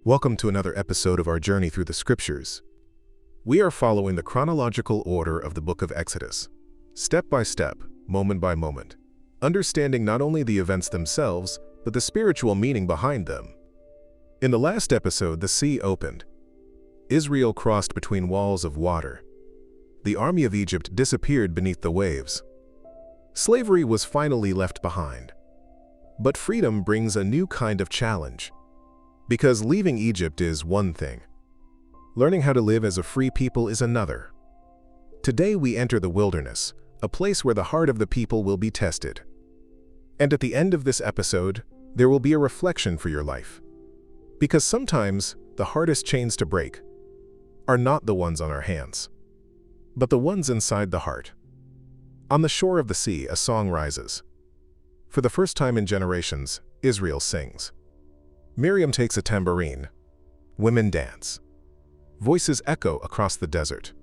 Welcome to another episode of our journey through the Scriptures. We are following the chronological order of the book of Exodus, step by step, moment by moment, understanding not only the events themselves, but the spiritual meaning behind them. In the last episode, the sea opened. Israel crossed between walls of water. The army of Egypt disappeared beneath the waves. Slavery was finally left behind. But freedom brings a new kind of challenge. Because leaving Egypt is one thing. Learning how to live as a free people is another. Today we enter the wilderness, a place where the heart of the people will be tested. And at the end of this episode, there will be a reflection for your life. Because sometimes the hardest chains to break are not the ones on our hands, but the ones inside the heart. On the shore of the sea, a song rises. For the first time in generations, Israel sings. Miriam takes a tambourine. Women dance. Voices echo across the desert.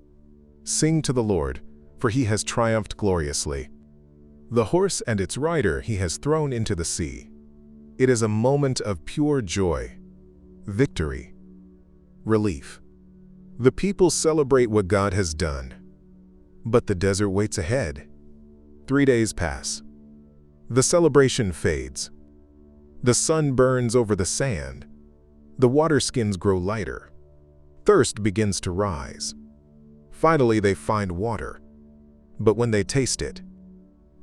Sing to the Lord, for he has triumphed gloriously. The horse and its rider he has thrown into the sea. It is a moment of pure joy, victory, relief. The people celebrate what God has done. But the desert waits ahead. 3 days pass. The celebration fades. The sun burns over the sand. The water skins grow lighter. Thirst begins to rise. Finally, they find water. But when they taste it,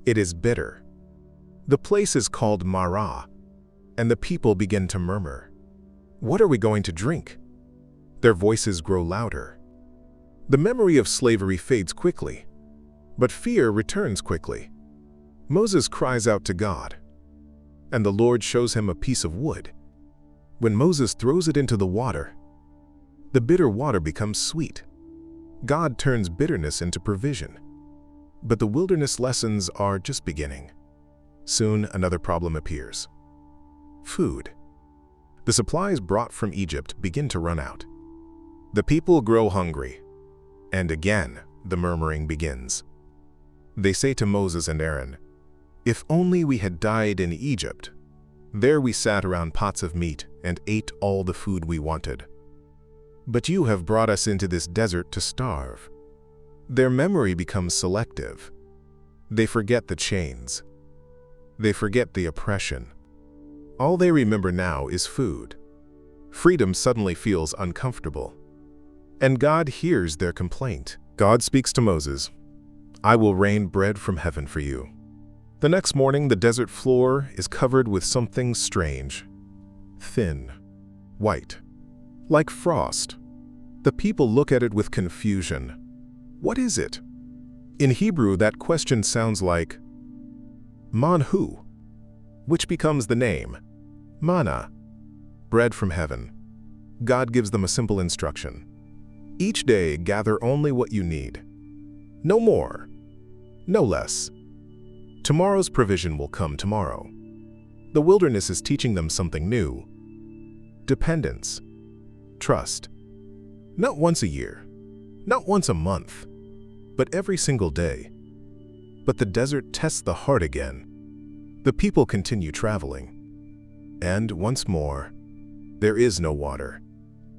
it is bitter. The place is called Marah, and the people begin to murmur. What are we going to drink? Their voices grow louder. The memory of slavery fades quickly, but fear returns quickly. Moses cries out to God, and the Lord shows him a piece of wood. When Moses throws it into the water, the bitter water becomes sweet. God turns bitterness into provision. But the wilderness lessons are just beginning. Soon another problem appears. Food. The supplies brought from Egypt begin to run out. The people grow hungry, and again the murmuring begins. They say to Moses and Aaron, "If only we had died in Egypt. There we sat around pots of meat and ate all the food we wanted. But you have brought us into this desert to starve." Their memory becomes selective. They forget the chains. They forget the oppression. All they remember now is food. Freedom suddenly feels uncomfortable. And God hears their complaint. God speaks to Moses, "I will rain bread from heaven for you." The next morning, the desert floor is covered with something strange. Thin, white, like frost. The people look at it with confusion. What is it? In Hebrew, that question sounds like manhu, which becomes the name, manna, bread from heaven. God gives them a simple instruction. Each day, gather only what you need. No more, no less. Tomorrow's provision will come tomorrow. The wilderness is teaching them something new. Dependence. Trust. Not once a year, not once a month, but every single day. But the desert tests the heart again. The people continue traveling. And once more, there is no water.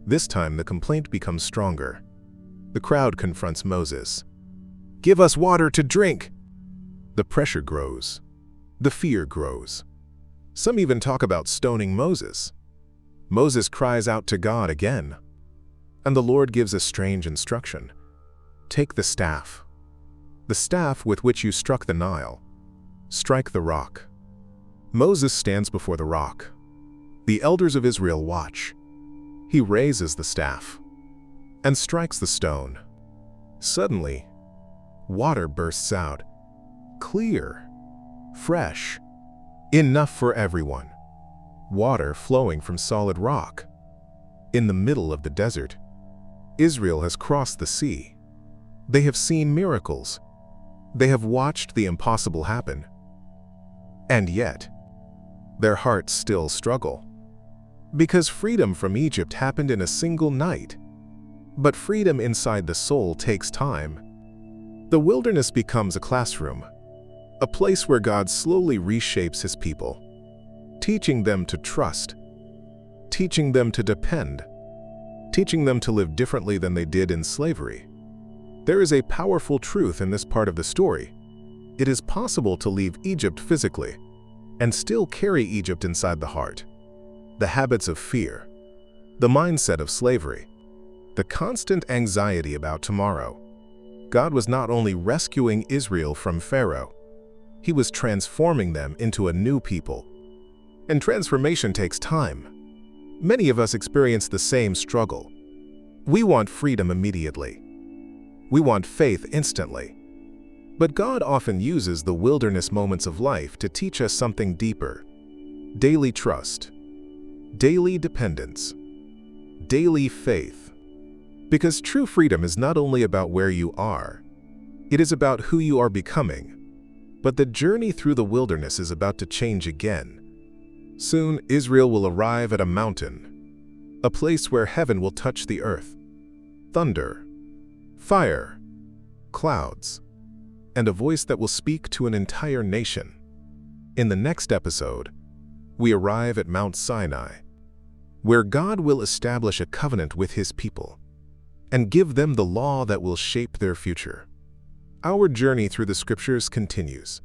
This time the complaint becomes stronger. The crowd confronts Moses. "Give us water to drink!" The pressure grows. The fear grows. Some even talk about stoning Moses. Moses cries out to God again. And the Lord gives a strange instruction. Take the staff with which you struck the Nile. Strike the rock. Moses stands before the rock. The elders of Israel watch. He raises the staff and strikes the stone. Suddenly, water bursts out. Clear, fresh, enough for everyone. Water flowing from solid rock. In the middle of the desert, Israel has crossed the sea. They have seen miracles. They have watched the impossible happen. And yet, their hearts still struggle. Because freedom from Egypt happened in a single night. But freedom inside the soul takes time. The wilderness becomes a classroom. A place where God slowly reshapes his people, teaching them to trust, teaching them to depend, teaching them to live differently than they did in slavery. There is a powerful truth in this part of the story. It is possible to leave Egypt physically and still carry Egypt inside the heart. The habits of fear, the mindset of slavery, the constant anxiety about tomorrow. God was not only rescuing Israel from Pharaoh, He was transforming them into a new people. And transformation takes time. Many of us experience the same struggle. We want freedom immediately. We want faith instantly. But God often uses the wilderness moments of life to teach us something deeper. Daily trust, daily dependence, daily faith. Because true freedom is not only about where you are, it is about who you are becoming. But the journey through the wilderness is about to change again. Soon, Israel will arrive at a mountain, a place where heaven will touch the earth. Thunder, fire, clouds, and a voice that will speak to an entire nation. In the next episode, we arrive at Mount Sinai, where God will establish a covenant with His people and give them the law that will shape their future. Our journey through the Scriptures continues.